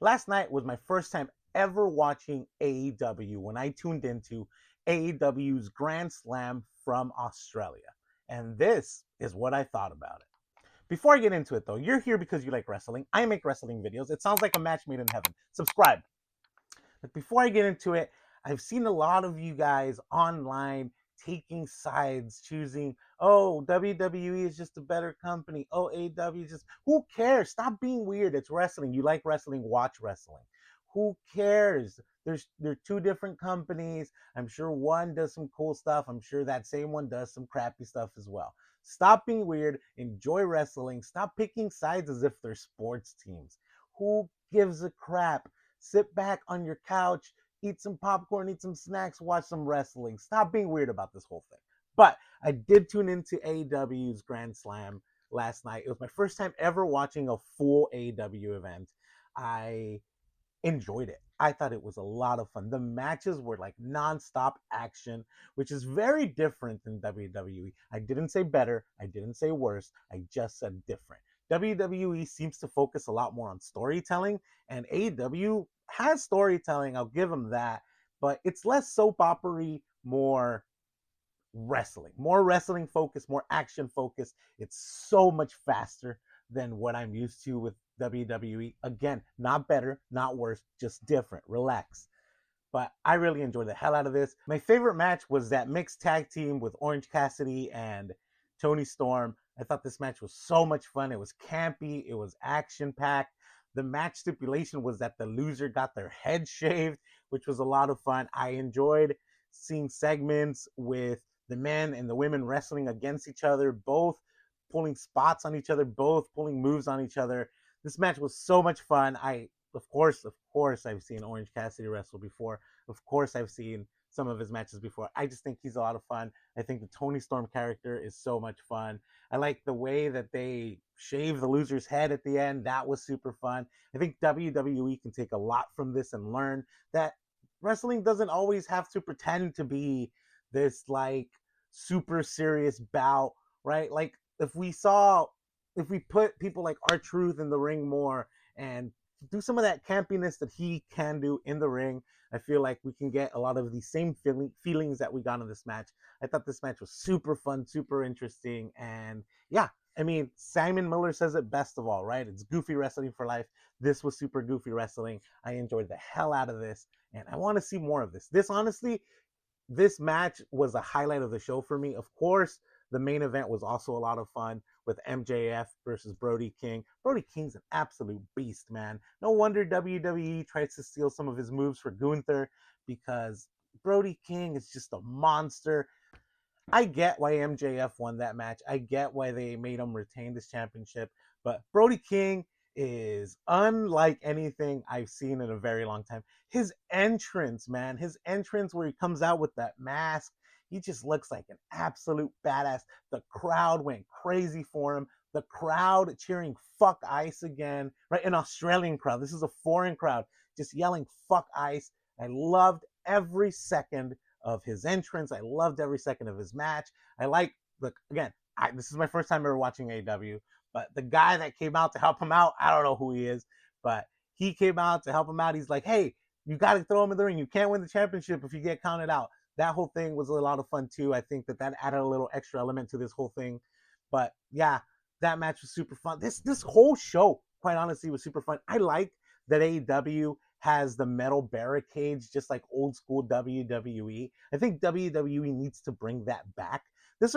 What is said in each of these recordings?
Last night was my first time ever watching AEW when I tuned into AEW's Grand Slam from Australia. And this is what I thought about it. Before I get into it, though, you're here because you like wrestling. I make wrestling videos. It sounds like a match made in heaven. Subscribe. But before I get into it, I've seen a lot of you guys online taking sides, choosing, oh, WWE is just a better company. Oh, AEW is just, who cares? Stop being weird. It's wrestling. You like wrestling, watch wrestling. Who cares? They're two different companies. I'm sure one does some cool stuff. I'm sure that same one does some crappy stuff as well. Stop being weird. Enjoy wrestling. Stop picking sides as if they're sports teams. Who gives a crap? Sit back on your couch, eat some popcorn, eat some snacks, watch some wrestling. Stop being weird about this whole thing. But I did tune into AEW's Grand Slam last night. It was my first time ever watching a full AEW event. I enjoyed it. I thought it was a lot of fun. The matches were like nonstop action, which is very different than WWE. I didn't say better, I didn't say worse, I just said different. WWE seems to focus a lot more on storytelling, and AEW has storytelling, I'll give them that, but it's less soap opera, more wrestling focused, more action focused. It's so much faster than what I'm used to with WWE. Again, not better, not worse, just different. Relax. But I really enjoyed the hell out of this. My favorite match was that mixed tag team with Orange Cassidy and Tony Storm. I thought this match was so much fun. It was campy, it was action packed. The match stipulation was that the loser got their head shaved, which was a lot of fun. I enjoyed seeing segments with the men and the women wrestling against each other, both pulling spots on each other, both pulling moves on each other. This match was so much fun. Of course, I've seen Orange Cassidy wrestle before. Of course, I've seen some of his matches before. I just think he's a lot of fun. I think the Tony Storm character is so much fun. I like the way that they shave the loser's head at the end. That was super fun. I think WWE can take a lot from this and learn that wrestling doesn't always have to pretend to be this like super serious bout, right? Like if we put people like R-Truth in the ring more and do some of that campiness that he can do in the ring, I feel like we can get a lot of the same feelings that we got in this match. I thought this match was super fun, super interesting, and yeah, I mean, Simon Miller says it best of all, right? It's goofy wrestling for life. This was super goofy wrestling. I enjoyed the hell out of this, and I want to see more of this. This match was a highlight of the show for me. Of course, the main event was also a lot of fun with MJF versus Brody King. Brody King's an absolute beast, man. No wonder WWE tries to steal some of his moves for Gunther because Brody King is just a monster. I get why MJF won that match. I get why they made him retain this championship. But Brody King is unlike anything I've seen in a very long time. His entrance, man, his entrance where he comes out with that mask, he just looks like an absolute badass. The crowd went crazy for him. The crowd cheering fuck Ice again, right? An Australian crowd. This is a foreign crowd just yelling fuck Ice. I loved every second of his entrance. I loved every second of his match. This is my first time ever watching AEW, but the guy that came out to help him out, I don't know who he is, but he came out to help him out. He's like, hey, you got to throw him in the ring. You can't win the championship if you get counted out. That whole thing was a lot of fun too. I think that added a little extra element to this whole thing. But yeah, that match was super fun. This whole show, quite honestly, was super fun. I like that AEW has the metal barricades just like old school WWE. I think WWE needs to bring that back. The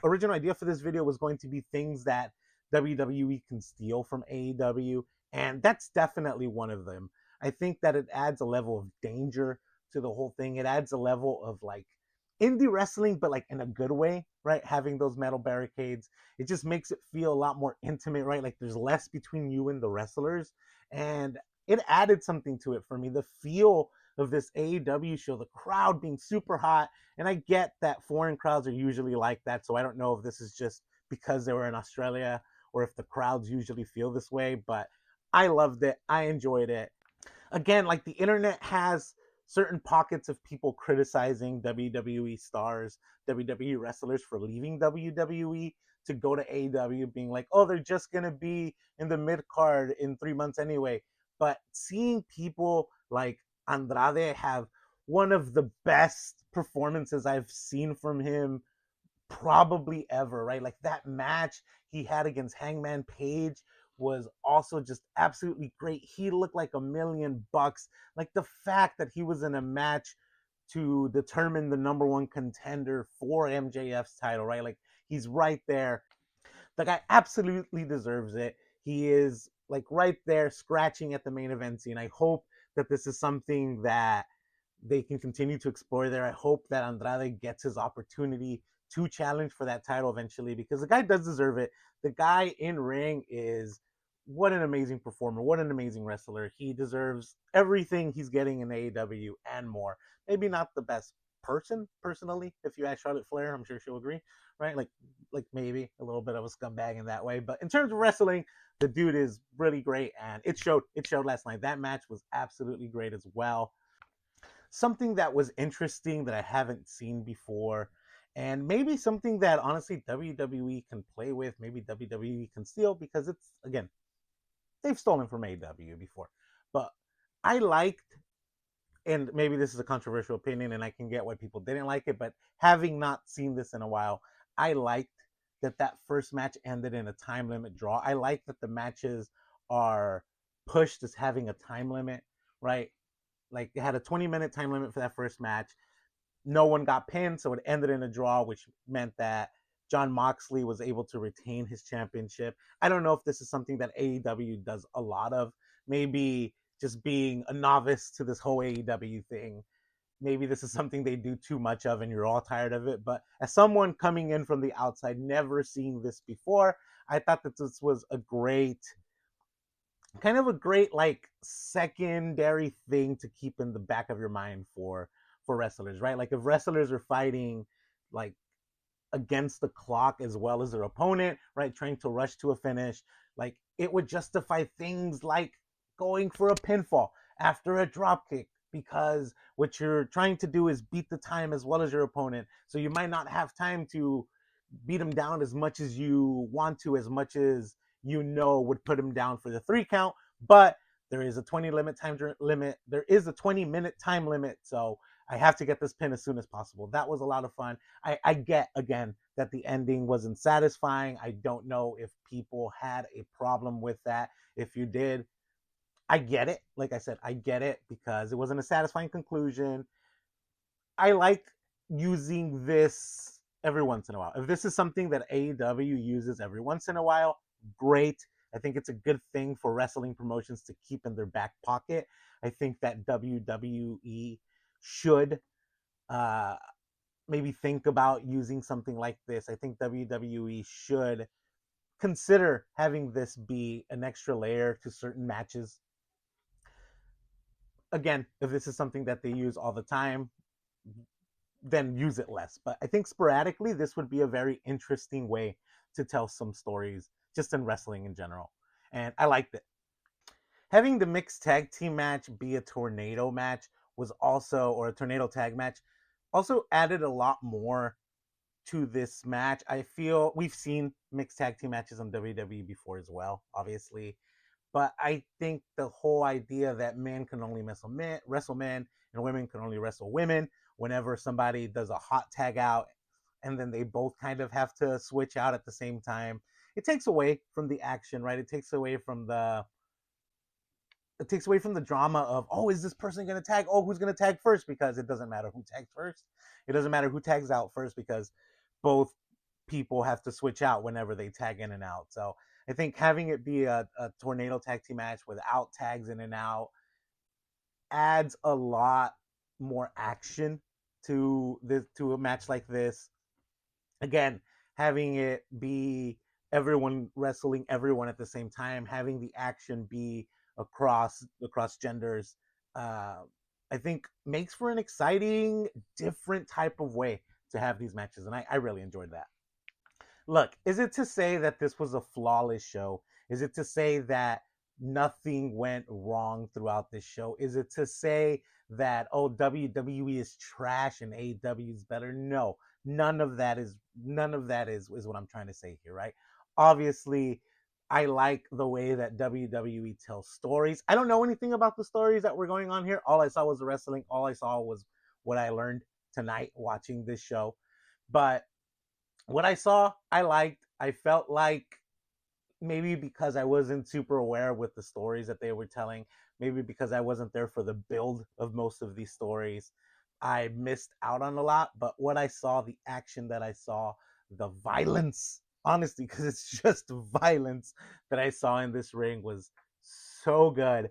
original idea for this video was going to be things that WWE can steal from AEW, and that's definitely one of them. I think that it adds a level of danger to the whole thing. It adds a level of like indie wrestling, but like in a good way, right? Having those metal barricades, it just makes it feel a lot more intimate, right? Like there's less between you and the wrestlers, and it added something to it for me. The feel of this AEW show, the crowd being super hot, and I get that foreign crowds are usually like that, so I don't know if this is just because they were in Australia or if the crowds usually feel this way, but I loved it. I enjoyed it. Again, like the internet has certain pockets of people criticizing WWE stars, WWE wrestlers for leaving WWE to go to AEW, being like, oh, they're just going to be in the mid card in 3 months anyway. But seeing people like Andrade have one of the best performances I've seen from him probably ever, right? Like that match he had against Hangman Page was also just absolutely great. He looked like $1,000,000. Like the fact that he was in a match to determine the number one contender for MJF's title, right? Like he's right there. The guy absolutely deserves it. He is like right there scratching at the main event scene. I hope that this is something that they can continue to explore there. I hope that Andrade gets his opportunity to challenge for that title eventually because the guy does deserve it. The guy in ring is what an amazing performer, what an amazing wrestler. He deserves everything he's getting in AEW and more. Maybe not the best person personally. If you ask Charlotte Flair, I'm sure she'll agree, right? Like maybe a little bit of a scumbag in that way. But in terms of wrestling, the dude is really great, and it showed. It showed last night. That match was absolutely great as well. Something that was interesting that I haven't seen before, and maybe something that honestly WWE can play with, maybe WWE can steal because it's again they've stolen from AEW before, but I liked, and maybe this is a controversial opinion, and I can get why people didn't like it, but having not seen this in a while, I liked that first match ended in a time limit draw. I like that the matches are pushed as having a time limit, right? Like it had a 20-minute time limit for that first match. No one got pinned, so it ended in a draw, which meant that Jon Moxley was able to retain his championship. I don't know if this is something that AEW does a lot of. Maybe just being a novice to this whole AEW thing, maybe this is something they do too much of and you're all tired of it. But as someone coming in from the outside, never seeing this before, I thought that this was a great kind of a great like secondary thing to keep in the back of your mind for wrestlers, right? Like if wrestlers are fighting like against the clock as well as their opponent, right? Trying to rush to a finish, like it would justify things like going for a pinfall after a drop kick because what you're trying to do is beat the time as well as your opponent. So you might not have time to beat him down as much as you want to, as much as you know would put him down for the 3 count. But there is a 20 time limit. There is a 20-minute time limit. So I have to get this pin as soon as possible. That was a lot of fun. I get again that the ending wasn't satisfying. I don't know if people had a problem with that. If you did, I get it. Like I said, I get it because it wasn't a satisfying conclusion. I like using this every once in a while. If this is something that AEW uses every once in a while, great. I think it's a good thing for wrestling promotions to keep in their back pocket. I think that WWE should uh, maybe think about using something like this. I think WWE should consider having this be an extra layer to certain matches. Again, if this is something that they use all the time, then use it less. But I think sporadically, this would be a very interesting way to tell some stories just in wrestling in general. And I liked it. Having the mixed tag team match be a tornado match was also, or a tornado tag match, also added a lot more to this match. I feel we've seen mixed tag team matches on WWE before as well, obviously. But I think the whole idea that men can only wrestle men and women can only wrestle women whenever somebody does a hot tag out and then they both kind of have to switch out at the same time, it takes away from the action, right? It takes away from the drama of, oh, is this person going to tag? Oh, who's going to tag first? Because it doesn't matter who tags first. It doesn't matter who tags out first because both people have to switch out whenever they tag in and out. So I think having it be a tornado tag team match without tags in and out adds a lot more action to a match like this. Again, having it be everyone wrestling everyone at the same time, having the action be across genders, uh, I think makes for an exciting, different type of way to have these matches, and I really enjoyed that. Look, is it to say that this was a flawless show? Is it to say that nothing went wrong throughout this show? Is it to say that oh WWE is trash and AEW is better? No, none of that is what I'm trying to say here, right? Obviously, I like the way that WWE tells stories. I don't know anything about the stories that were going on here. All I saw was the wrestling. All I saw was what I learned tonight watching this show. But what I saw, I liked. I felt like maybe because I wasn't super aware with the stories that they were telling, maybe because I wasn't there for the build of most of these stories, I missed out on a lot. But what I saw, the action that I saw, the violence, honestly, because it's just violence that I saw in this ring was so good.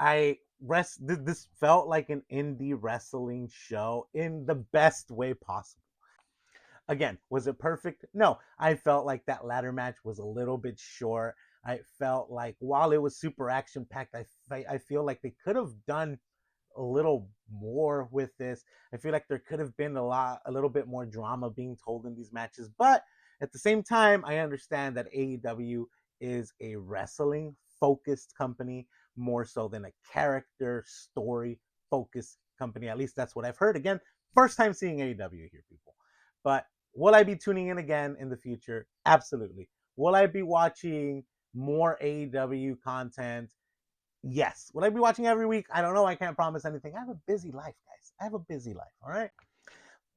This felt like an indie wrestling show in the best way possible. Again, was it perfect? No. I felt like that ladder match was a little bit short. I felt like while it was super action packed, I feel like they could have done a little more with this. I feel like there could have been a little bit more drama being told in these matches. But at the same time, I understand that AEW is a wrestling focused company more so than a character story focused company. At least that's what I've heard. Again, first time seeing AEW here, people. But will I be tuning in again in the future? Absolutely. Will I be watching more AEW content? Yes. Will I be watching every week? I don't know. I can't promise anything. I have a busy life, guys. I have a busy life. All right.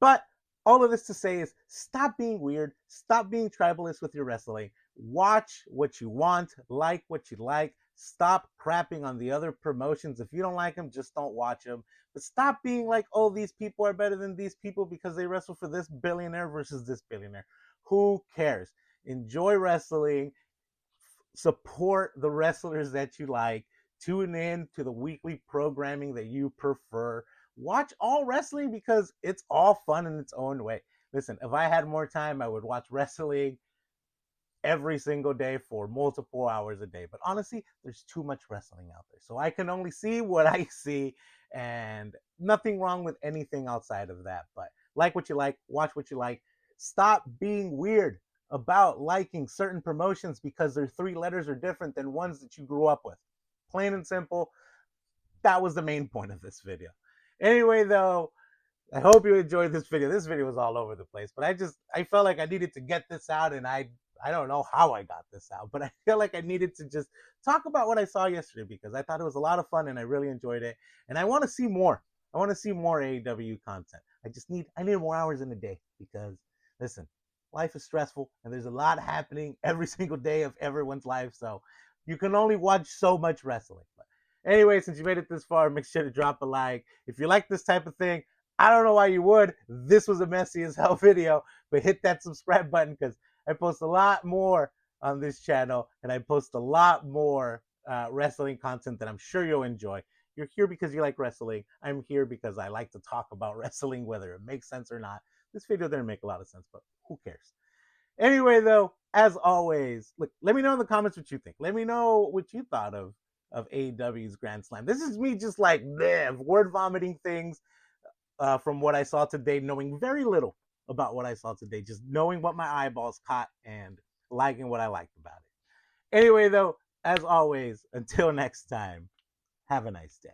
But all of this to say is stop being weird. Stop being tribalist with your wrestling. Watch what you want. Like what you like. Stop crapping on the other promotions. If you don't like them, just don't watch them. But stop being like, oh, these people are better than these people because they wrestle for this billionaire versus this billionaire. Who cares? Enjoy wrestling, support the wrestlers that you like, tune in to the weekly programming that you prefer, watch all wrestling because it's all fun in its own way. Listen, if I had more time, I would watch wrestling every single day for multiple hours a day. But honestly, there's too much wrestling out there. So I can only see what I see, and nothing wrong with anything outside of that. But like what you like, watch what you like. Stop being weird about liking certain promotions because their three letters are different than ones that you grew up with. Plain and simple. That was the main point of this video. Anyway, though, I hope you enjoyed this video. This video was all over the place, but I felt like I needed to get this out, and I don't know how I got this out, but I feel like I needed to just talk about what I saw yesterday because I thought it was a lot of fun and I really enjoyed it. And I want to see more. I want to see more AEW content. I need more hours in a day because listen, life is stressful and there's a lot happening every single day of everyone's life. So you can only watch so much wrestling. But anyway, since you made it this far, make sure to drop a like. If you like this type of thing, I don't know why you would. This was a messy as hell video, but hit that subscribe button because I post a lot more on this channel and I post a lot more wrestling content that I'm sure you'll enjoy. You're here because you like wrestling. I'm here because I like to talk about wrestling, whether it makes sense or not. This video didn't make a lot of sense, but who cares? Anyway, though, as always, look, let me know in the comments what you think. Let me know what you thought of AEW's Grand Slam. This is me just like bleh, word vomiting things from what I saw today, knowing very little about what I saw today, just knowing what my eyeballs caught and liking what I liked about it. Anyway, though, as always, until next time, have a nice day.